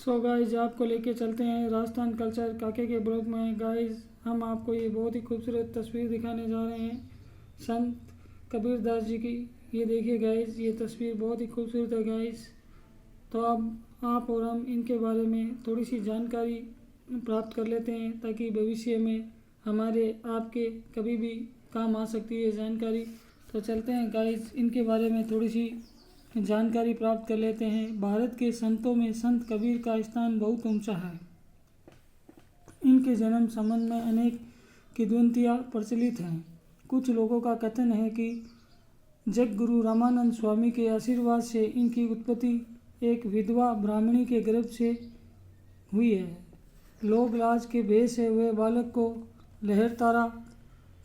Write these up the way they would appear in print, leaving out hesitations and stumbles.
So guys आपको लेके चलते हैं राजस्थान कल्चर काके के ब्लॉग में। गाइज हम आपको ये बहुत ही खूबसूरत तस्वीर दिखाने जा रहे हैं संत कबीर दास जी की। ये देखिए गाइज, ये तस्वीर बहुत ही खूबसूरत है गाइज। तो अब आप और हम इनके बारे में थोड़ी सी जानकारी प्राप्त कर लेते हैं ताकि भविष्य में हमारे आपके कभी भी काम आ सकती है जानकारी। तो चलते हैं गाइज, इनके बारे में थोड़ी सी जानकारी प्राप्त कर लेते हैं। भारत के संतों में संत कबीर का स्थान बहुत ऊंचा है। इनके जन्म संबंध में अनेक किंवदंतियां प्रचलित हैं। कुछ लोगों का कथन है कि जग गुरु रामानंद स्वामी के आशीर्वाद से इनकी उत्पत्ति एक विधवा ब्राह्मणी के गर्भ से हुई है। लोग लाज के भय से वह बालक को लहरतारा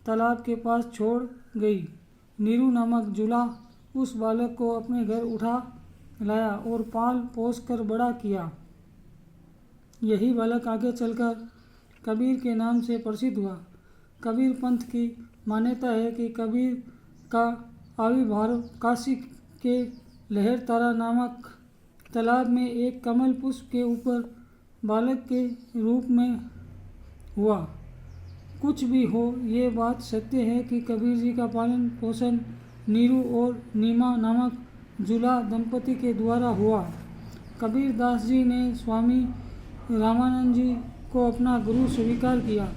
तालाब के पास छोड़ गई। नीरू नामक जुला उस बालक को अपने घर उठा लाया और पाल पोस कर बड़ा किया। यही बालक आगे चलकर कबीर के नाम से प्रसिद्ध हुआ। कबीर पंथ की मान्यता है कि कबीर का आविर्भाव काशी के लहरतारा नामक तालाब में एक कमल पुष्प के ऊपर बालक के रूप में हुआ। कुछ भी हो, ये बात सत्य है कि कबीर जी का पालन पोषण नीरू और नीमा नामक जुला दंपति के द्वारा हुआ। कबीर दास जी ने स्वामी रामानंद जी को अपना गुरु स्वीकार किया।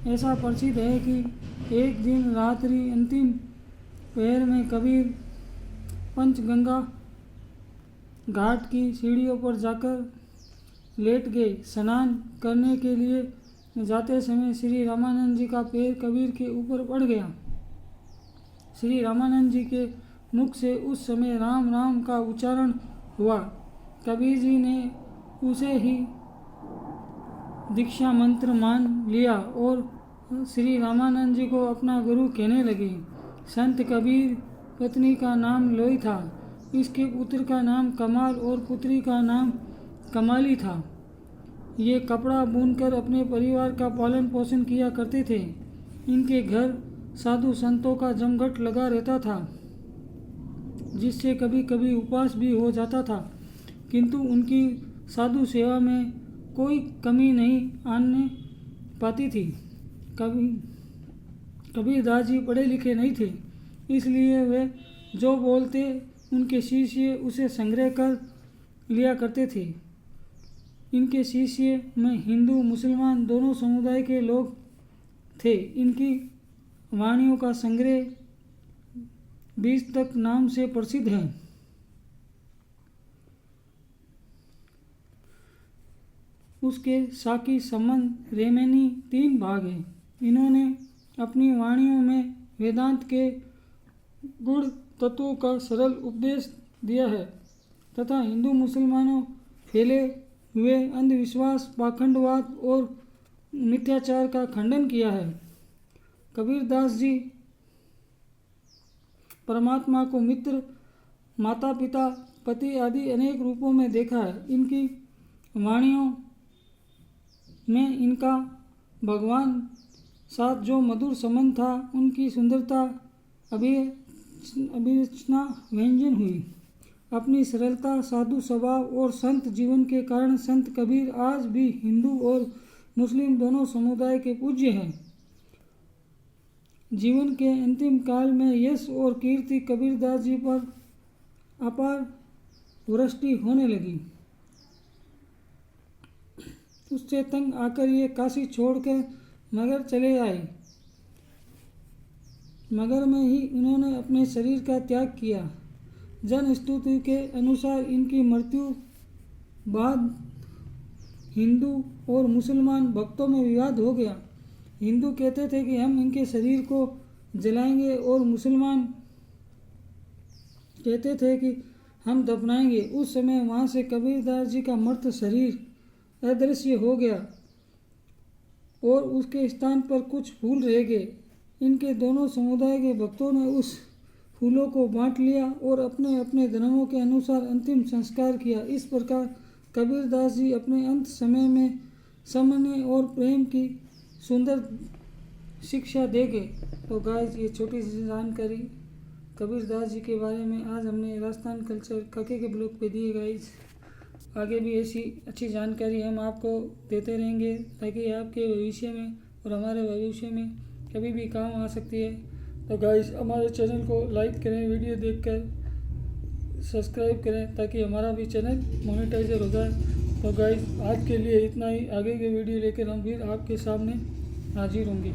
ऐसा प्रसिद्ध है कि एक दिन रात्रि अंतिम पहर में कबीर पंचगंगा घाट की सीढ़ियों पर जाकर लेट गए। स्नान करने के लिए जाते समय श्री रामानंद जी का पैर कबीर के ऊपर पड़ गया। श्री रामानंद जी के मुख से उस समय राम राम का उच्चारण हुआ। कबीर जी ने उसे ही दीक्षा मंत्र मान लिया और श्री रामानंद जी को अपना गुरु कहने लगे। संत कबीर पत्नी का नाम लोई था। इसके पुत्र का नाम कमाल और पुत्री का नाम कमाली था। ये कपड़ा बुनकर अपने परिवार का पालन पोषण किया करते थे। इनके घर साधु संतों का जमघट लगा रहता था, जिससे कभी कभी उपवास भी हो जाता था, किंतु उनकी साधु सेवा में कोई कमी नहीं आने पाती थी। कबीर दास जी पढ़े लिखे नहीं थे, इसलिए वे जो बोलते उनके शिष्य उसे संग्रह कर लिया करते थे। इनके शिष्य में हिंदू मुसलमान दोनों समुदाय के लोग थे। इनकी वाणियों का संग्रह 20 तक नाम से प्रसिद्ध है। उसके साकी संबंध रेमेनी 3 भाग हैं। इन्होंने अपनी वाणियों में वेदांत के गुण तत्वों का सरल उपदेश दिया है तथा हिंदू मुसलमानों फैले हुए अंधविश्वास, पाखंडवाद और मिथ्याचार का खंडन किया है। कबीर दास जी परमात्मा को मित्र, माता पिता, पति आदि अनेक रूपों में देखा है। इनकी वाणियों में इनका भगवान साथ जो मधुर संबंध था, उनकी सुंदरता अभिरचना व्यंजन हुई। अपनी सरलता, साधु स्वभाव और संत जीवन के कारण संत कबीर आज भी हिंदू और मुस्लिम दोनों समुदाय के पूज्य हैं। जीवन के अंतिम काल में यश और कीर्ति कबीर दास जी पर अपार वृष्टि होने लगी। उससे तंग आकर ये काशी छोड़कर मगर चले आए। मगर में ही उन्होंने अपने शरीर का त्याग किया। जन स्तुति के अनुसार इनकी मृत्यु बाद हिंदू और मुसलमान भक्तों में विवाद हो गया। हिंदू कहते थे कि हम इनके शरीर को जलाएंगे और मुसलमान कहते थे कि हम दफनाएंगे। उस समय वहाँ से कबीरदास जी का मृत शरीर अदृश्य हो गया और उसके स्थान पर कुछ फूल रह गए। इनके दोनों समुदाय के भक्तों ने उस फूलों को बांट लिया और अपने अपने धर्मों के अनुसार अंतिम संस्कार किया। इस प्रकार कबीरदास जी अपने अंत समय में समन्वय और प्रेम की सुंदर शिक्षा दे गए। तो गाइस, ये छोटी सी जानकारी कबीर दास जी के बारे में आज हमने राजस्थान कल्चर काके के ब्लॉग पे दिए गाइस। आगे भी ऐसी अच्छी जानकारी हम आपको देते रहेंगे, ताकि आपके भविष्य में और हमारे भविष्य में कभी भी काम आ सकती है। तो गाइस हमारे चैनल को लाइक करें, वीडियो देखकर सब्सक्राइब करें, ताकि हमारा भी चैनल मोनेटाइजर हो जाए। तो गाइस आज के लिए इतना ही, आगे के वीडियो लेकर हम फिर आपके सामने हाजिर होंगे।